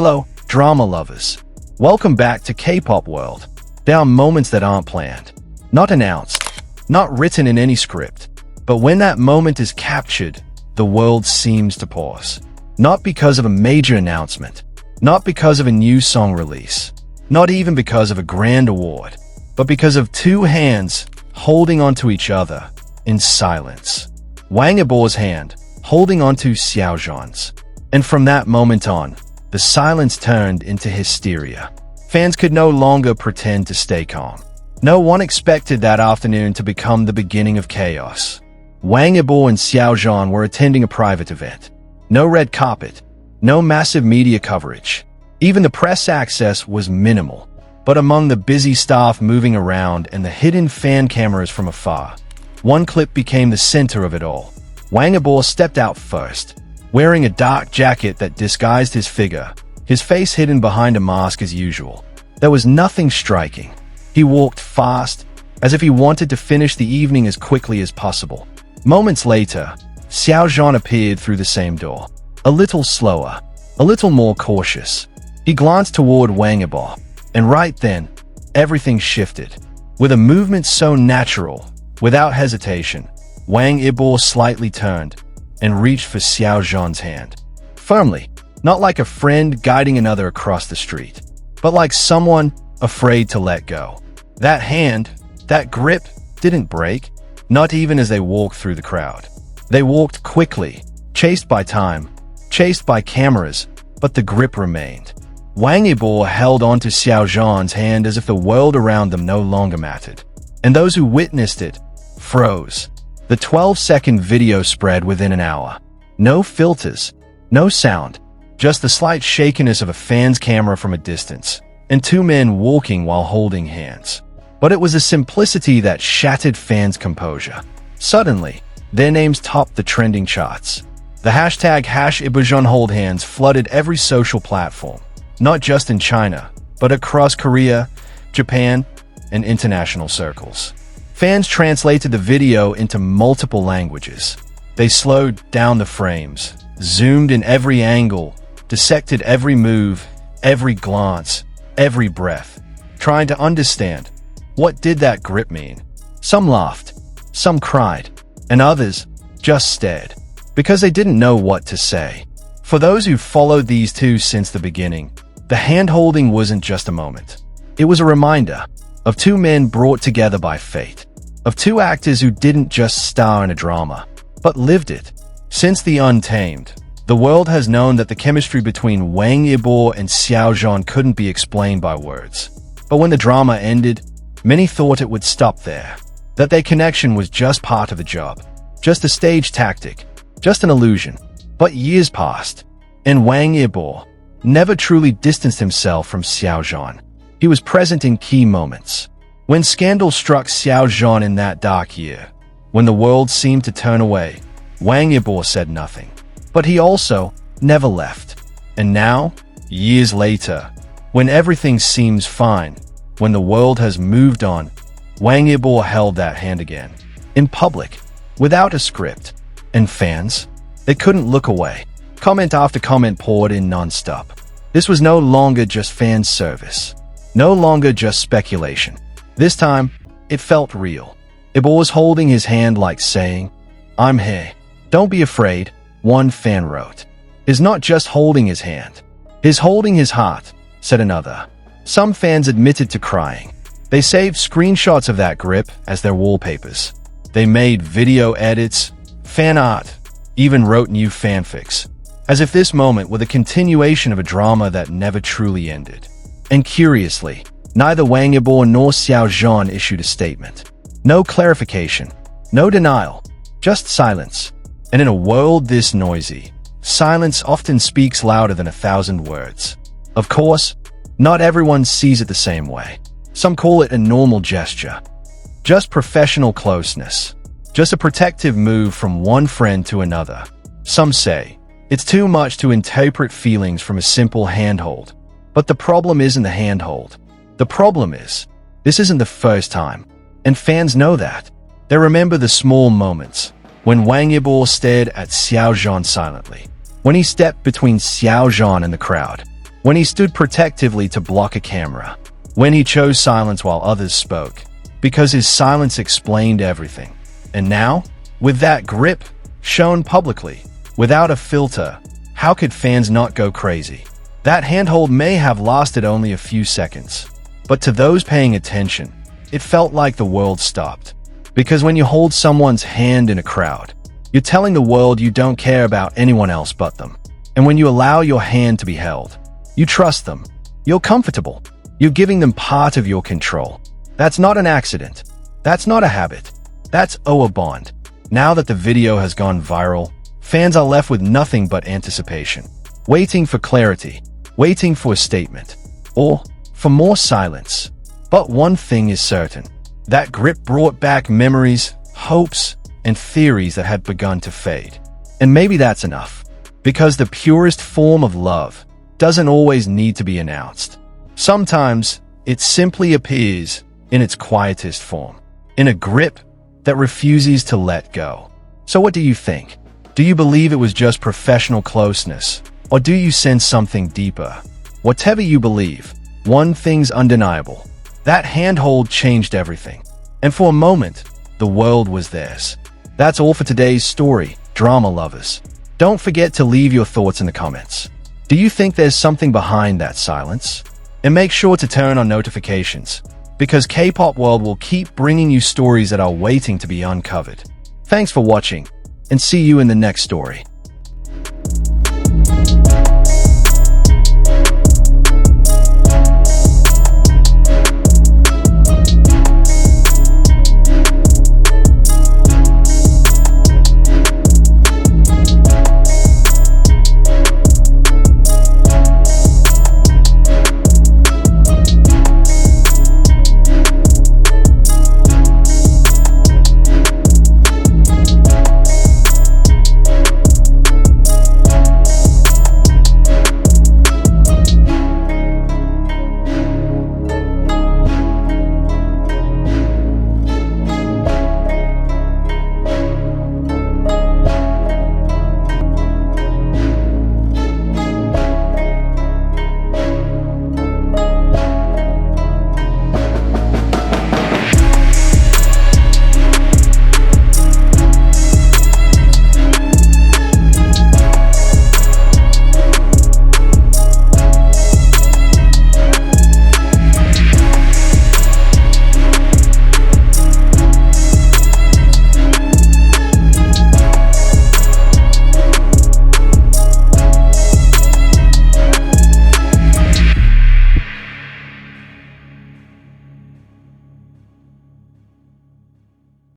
Hello, drama lovers. Welcome back to K-pop world. There are moments that aren't planned, not announced, not written in any script. But when that moment is captured, the world seems to pause. Not because of a major announcement, not because of a new song release, not even because of a grand award, but because of two hands holding onto each other in silence. Wang Yibo's hand holding onto Xiao Zhan's. And from that moment on, the silence turned into hysteria. Fans could no longer pretend to stay calm. No one expected that afternoon to become the beginning of chaos. Wang Yibo and Xiao Zhan were attending a private event. No red carpet, no massive media coverage. Even the press access was minimal. But among the busy staff moving around and the hidden fan cameras from afar, one clip became the center of it all. Wang Yibo stepped out first, wearing a dark jacket that disguised his figure, his face hidden behind a mask as usual. There was nothing striking. He walked fast, as if he wanted to finish the evening as quickly as possible. Moments later, Xiao Zhan appeared through the same door. A little slower, a little more cautious. He glanced toward Wang Yibo, and right then, everything shifted. With a movement so natural, without hesitation, Wang Yibo slightly turned and reached for Xiao Zhan's hand. Firmly, not like a friend guiding another across the street, but like someone afraid to let go. That hand, that grip, didn't break, not even as they walked through the crowd. They walked quickly, chased by time, chased by cameras, but the grip remained. Wang Yibo held onto Xiao Zhan's hand as if the world around them no longer mattered. And those who witnessed it froze. The 12-second video spread within an hour. No filters, no sound, just the slight shakiness of a fan's camera from a distance, and two men walking while holding hands. But it was a simplicity that shattered fans' composure. Suddenly, their names topped the trending charts. The hashtag #IboJeanHoldHands flooded every social platform, not just in China, but across Korea, Japan, and international circles. Fans translated the video into multiple languages. They slowed down the frames, zoomed in every angle, dissected every move, every glance, every breath, trying to understand, what did that grip mean? Some laughed, some cried, and others just stared, because they didn't know what to say. For those who followed these two since the beginning, the hand-holding wasn't just a moment. It was a reminder of two men brought together by fate, of two actors who didn't just star in a drama, but lived it. Since the Untamed, the world has known that the chemistry between Wang Yibo and Xiao Zhan couldn't be explained by words. But when the drama ended, many thought it would stop there, that their connection was just part of the job, just a stage tactic, just an illusion. But years passed, and Wang Yibo never truly distanced himself from Xiao Zhan. He was present in key moments. When scandal struck Xiao Zhan in that dark year, when the world seemed to turn away, Wang Yibo said nothing. But he also never left. And now, years later, when everything seems fine, when the world has moved on, Wang Yibo held that hand again, in public, without a script. And fans, they couldn't look away. Comment after comment poured in non-stop. This was no longer just fan service, no longer just speculation. This time, it felt real. Yibo was holding his hand like saying, "I'm here. Don't be afraid," one fan wrote. "Is not just holding his hand. He's holding his heart," said another. Some fans admitted to crying. They saved screenshots of that grip as their wallpapers. They made video edits, fan art, even wrote new fanfics, as if this moment were the continuation of a drama that never truly ended. And curiously, neither Wang Yibo nor Xiao Zhan issued a statement. No clarification, no denial, just silence. And in a world this noisy, silence often speaks louder than 1,000 words. Of course, not everyone sees it the same way. Some call it a normal gesture, just professional closeness, just a protective move from one friend to another. Some say it's too much to interpret feelings from a simple handhold. But the problem isn't the handhold. The problem is, this isn't the first time, and fans know that. They remember the small moments, when Wang Yibo stared at Xiao Zhan silently, when he stepped between Xiao Zhan and the crowd, when he stood protectively to block a camera, when he chose silence while others spoke, because his silence explained everything. And now, with that grip shown publicly, without a filter, how could fans not go crazy? That handhold may have lasted only a few seconds, but to those paying attention, it felt like the world stopped. Because when you hold someone's hand in a crowd, you're telling the world you don't care about anyone else but them. And when you allow your hand to be held, you trust them. You're comfortable. You're giving them part of your control. That's not an accident. That's not a habit. That's a bond. Now that the video has gone viral, fans are left with nothing but anticipation, waiting for clarity, waiting for a statement, or for more silence. But one thing is certain. That grip brought back memories, hopes, and theories that had begun to fade. And maybe that's enough, because the purest form of love doesn't always need to be announced. Sometimes it simply appears in its quietest form, in a grip that refuses to let go. So what do you think? Do you believe it was just professional closeness, or do you sense something deeper? Whatever you believe, one thing's undeniable. That handhold changed everything. And for a moment, the world was theirs. That's all for today's story, drama lovers. Don't forget to leave your thoughts in the comments. Do you think there's something behind that silence? And make sure to turn on notifications, because K-pop World will keep bringing you stories that are waiting to be uncovered. Thanks for watching, and see you in the next story.